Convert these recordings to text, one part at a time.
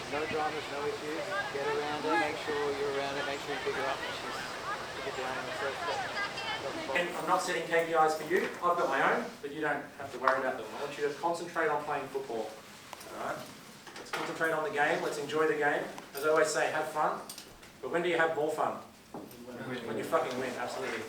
No dramas, no issues. Get around her, make sure you're around her, make sure you pick her up when she's pick it down on the surf. And I'm not setting KPIs for you. I've got my own, but you don't have to worry about them. I want you to concentrate on playing football. All right? Let's concentrate on the game. Let's enjoy the game. As I always say, have fun. But when do you have more fun? When you fucking win, absolutely.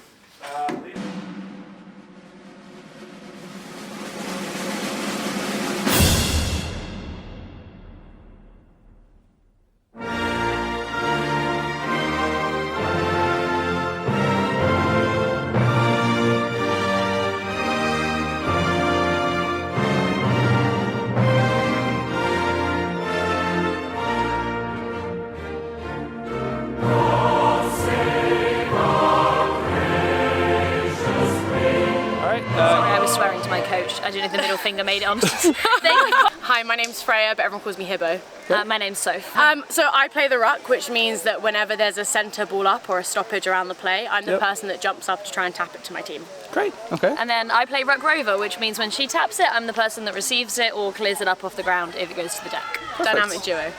Swearing to my coach. I don't know if the middle finger made it on. Hi, my name's Freya, but everyone calls me Hibbo. My name's Soph. So I play the ruck, which means that whenever there's a centre ball up or a stoppage around the play, I'm the person that jumps up to try and tap it to my team. Great, okay. And then I play ruck rover, which means when she taps it, I'm the person that receives it or clears it up off the ground if it goes to the deck. Perfect. Dynamic duo.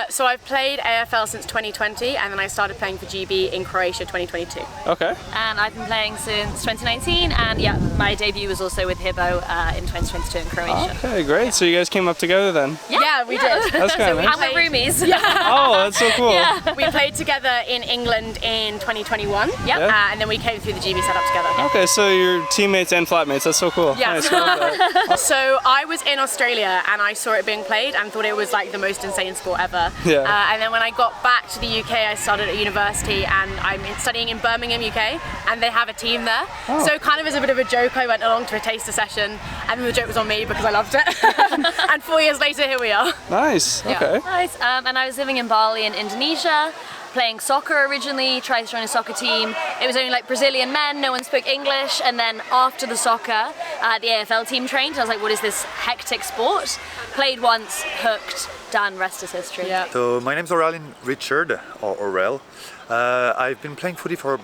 So I've played AFL since 2020, and then I started playing for GB in Croatia 2022. Okay. And I've been playing since 2019, and yeah, my debut was also with Hibbo in 2022 in Croatia. Okay, great. So you guys came up together then? Yeah, we did. That's kind of nice. And we're roomies. Yeah. Oh, that's so cool. Yeah. We played together in England in 2021. Yep. Yeah. And then we came through the GB setup together. Okay, so you're teammates and flatmates. That's so cool. Yeah. Nice, I love that. So I was in Australia and I saw it being played and thought it was like the most insane sport ever. Yeah. And then when I got back to the UK, I started at university and I'm studying in Birmingham, UK, and they have a team there. Oh. So kind of as a bit of a joke, I went along to a taster session, and then the joke was on me because I loved it. And 4 years later, here we are. Nice, Yeah. okay. Nice. And I was living in Bali in Indonesia, playing soccer originally, tried to join a soccer team. It was only like Brazilian men, no one spoke English, and then after the soccer, the AFL team trained. I was like, what is this hectic sport? Played once, hooked, done, rest is history. Yeah. So my name's Aurélien Richard, or Aurel. I've been playing footy for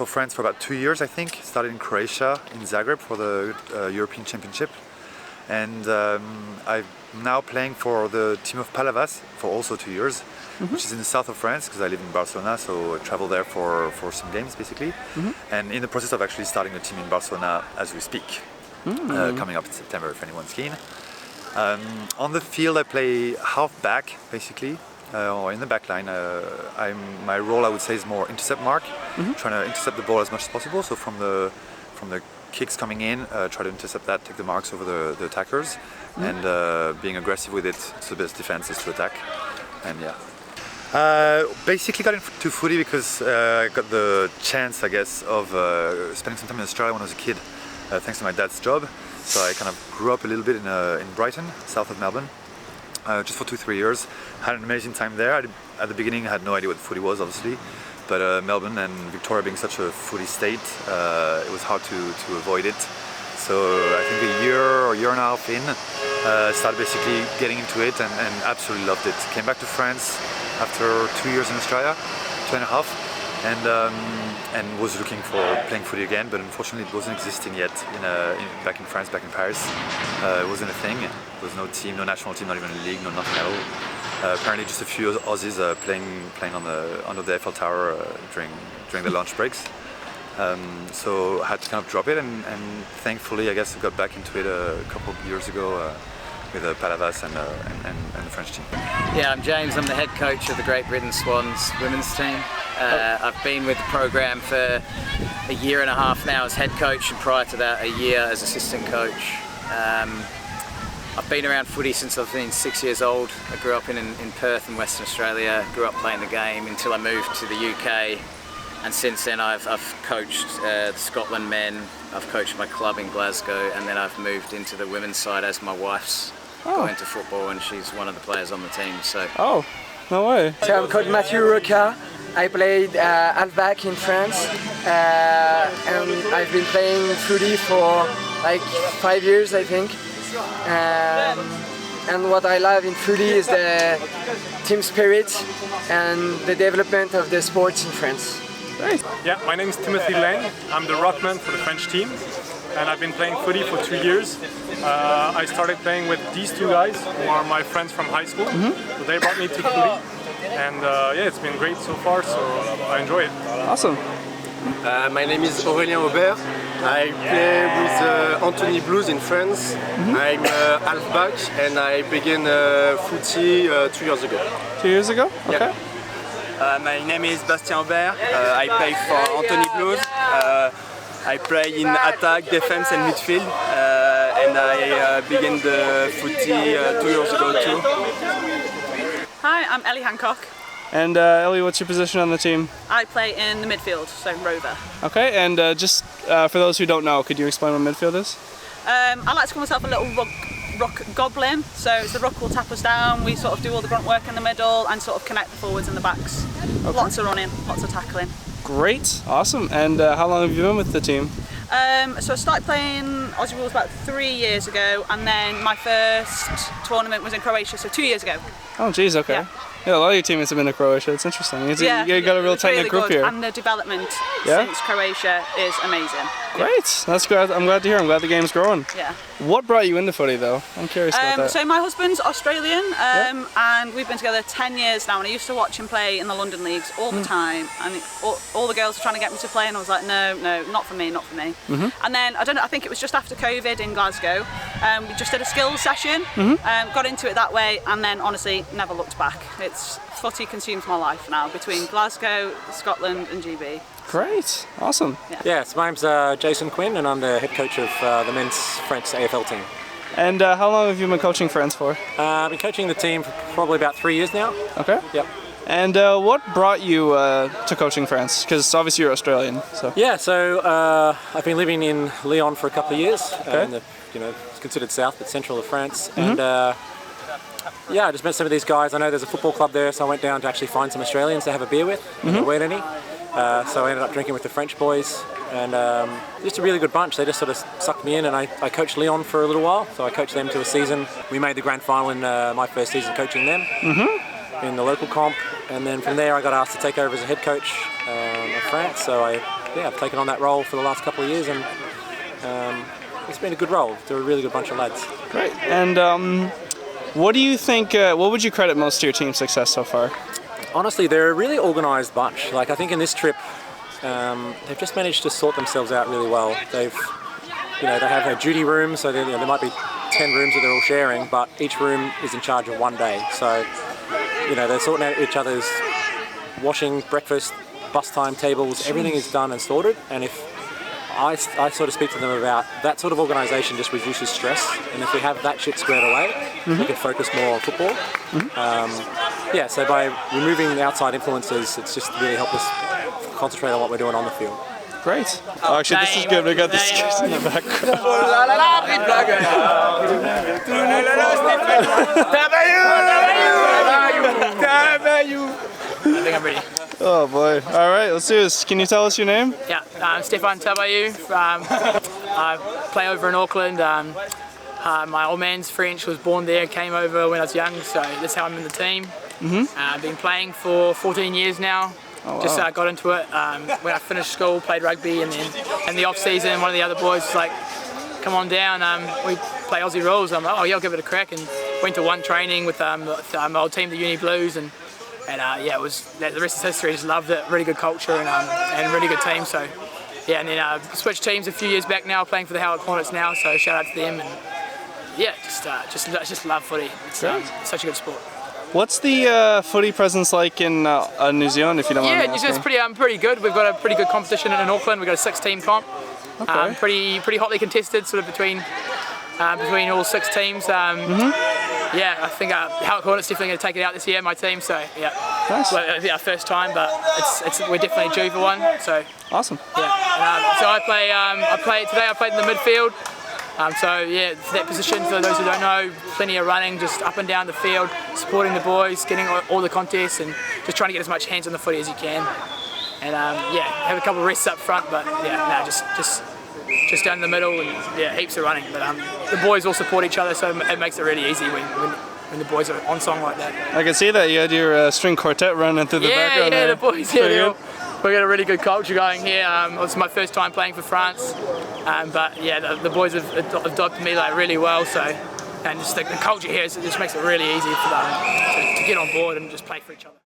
France for about 2 years, I think. Started in Croatia, in Zagreb for the European Championship. And I'm now playing for the team of Palavas for also 2 years, which is in the south of France, because I live in Barcelona, so I travel there for some games basically. And in the process of actually starting a team in Barcelona as we speak, coming up in September if anyone's keen. On the field I play half back basically, or in the back line. My role I would say is more intercept mark, trying to intercept the ball as much as possible. So from the kicks coming in, try to intercept that, take the marks over the attackers, and being aggressive with it. It's the best defense is to attack, and yeah. Basically got into footy because I got the chance, I guess, of spending some time in Australia when I was a kid, thanks to my dad's job. So I kind of grew up a little bit in Brighton, south of Melbourne, just for 2-3 years. Had an amazing time there. At the beginning I had no idea what footy was, obviously, but Melbourne and Victoria being such a footy state, it was hard to avoid it. So I think a year or year and a half in, started basically getting into it and absolutely loved it. Came back to France after 2 years in Australia, 2.5, and was looking for playing footy again, but unfortunately it wasn't existing yet back in France, back in Paris. It wasn't a thing. There was no team, no national team, not even a league, no nothing at all. Apparently just a few Aussies playing under the Eiffel Tower during the lunch breaks. So I had to kind of drop it, and thankfully I guess I got back into it a couple of years ago with Palavas and the French team. Yeah, I'm James. I'm the head coach of the Great Britain Swans women's team. I've been with the program for a year and a half now as head coach, and prior to that a year as assistant coach. I've been around footy since I've been 6 years old. I grew up in Perth in Western Australia, grew up playing the game until I moved to the UK, and since then I've coached the Scotland men, I've coached my club in Glasgow, and then I've moved into the women's side as my wife's got into football and she's one of the players on the team. So. Oh, no way. So I'm called Mathieu Roca. I played halfback in France, and I've been playing footy for like 5 years, I think. And what I love in footy is the team spirit and the development of the sports in France. Yeah, my name is Timothy Lang. I'm the ruckman for the French team. and I've been playing footy for 2 years. I started playing with these two guys who are my friends from high school. So they brought me to footy, and yeah, it's been great so far, so I enjoy it. Awesome. My name is Aurélien Aubert. I play with Anthony Blues in France. I'm halfback and I began footy 2 years ago. 2 years ago? Okay. Yeah. My name is Bastien Aubert. I play for Anthony Blues. I play in attack, defense and midfield. And I began the footy 2 years ago too. Hi, I'm Ellie Hancock. And Ellie, what's your position on the team? I play in the midfield, so rover. Okay, and just for those who don't know, could you explain what midfield is? I like to call myself a little ruck goblin. So it's the ruck will tap us down, we sort of do all the grunt work in the middle and sort of connect the forwards and the backs. Okay. Lots of running, lots of tackling. Great, awesome. And how long have you been with the team? So I started playing Aussie Rules about 3 years ago, and then my first tournament was in Croatia, so 2 years ago. Oh geez, okay. Yeah, a lot of your teammates have been to Croatia. It's interesting. You got a real tight-knit group here. And the development since Croatia is amazing. Great, that's good. I'm glad to hear. I'm glad the game's growing. Yeah. What brought you into footy though? I'm curious about that. So my husband's Australian, and we've been together 10 years now, and I used to watch him play in the London leagues all the time, and all the girls were trying to get me to play, and I was like, no, not for me, not for me. And then, I don't know, I think it was just after COVID in Glasgow, we just did a skills session, got into it that way, and then honestly, never looked back. Footy consumes my life now, between Glasgow, Scotland and GB. Great, awesome. So my name's Jason Quinn, and I'm the head coach of the men's French AFL team. And how long have you been coaching France for? I've been coaching the team for probably about 3 years now. Okay. Yep. And what brought you to coaching France? Because obviously you're Australian. So. Yeah, so I've been living in Lyon for a couple of years. In the, it's considered south, but central of France. And yeah, I just met some of these guys. I know there's a football club there, so I went down to actually find some Australians to have a beer with. There weren't any. So I ended up drinking with the French boys, and just a really good bunch. They just sort of sucked me in, and I coached Lyon for a little while. So I coached them to a season. We made the grand final in my first season coaching them in the local comp, and then from there I got asked to take over as a head coach of France. So I've taken on that role for the last couple of years, and it's been a good role. They're a really good bunch of lads. Great. And what do you think? What would you credit most to your team's success so far? Honestly, they're a really organised bunch. Like, I think in this trip, they've just managed to sort themselves out really well. They have a duty room, so there might be 10 rooms that they're all sharing, but each room is in charge of one day. So, they're sorting out each other's washing, breakfast, bus timetables, everything is done and sorted. And if I sort of speak to them about that sort of organisation just reduces stress, and if we have that shit squared away, we can focus more on football. So by removing the outside influences, it's just really helped us concentrate on what we're doing on the field. Great. Oh, actually, this is good. We got the skiers in the background. I think I'm ready. Oh boy. All right, let's do this. Can you tell us your name? Yeah, I'm Stefan Tabayou. I play over in Auckland. My old man's French, was born there, came over when I was young, so that's how I'm in the team. I've been playing for 14 years now. Oh, wow. Just got into it when I finished school, played rugby, and then in the off season, one of the other boys was like, "Come on down, we play Aussie rules." I'm like, "Oh yeah, I'll give it a crack," and went to one training with my old team, the Uni Blues, and it was the rest is history. Just loved it, really good culture and really good team. So yeah, and then switched teams a few years back now, playing for the Howard Hornets now. So shout out to them, and yeah, just love footy. It's such a good sport. What's the footy presence like in New Zealand, if you don't mind me asking? Yeah, New Zealand's pretty good. We've got a pretty good competition in Auckland. We've got a 6-team comp. Okay. Pretty hotly contested, sort of between all 6 teams. Yeah, I think Howard Hornets definitely going to take it out this year, my team. So yeah, nice. Well, it'll be our first time, but we're definitely due for one. So awesome. Yeah. So I played in the midfield. So yeah, for that position, for those who don't know, plenty of running, just up and down the field, supporting the boys, getting all the contests, and just trying to get as much hands on the footy as you can. And have a couple of rests up front, but just down the middle, and heaps of running. But the boys all support each other, so it makes it really easy when the boys are on song like that. I can see that you had your string quartet running through the background. Yeah, there. the boys, We've got a really good culture going here. It's my first time playing for France, but yeah, the boys have adopted me like really well. So, and just the culture here just makes it really easy for them to get on board and just play for each other.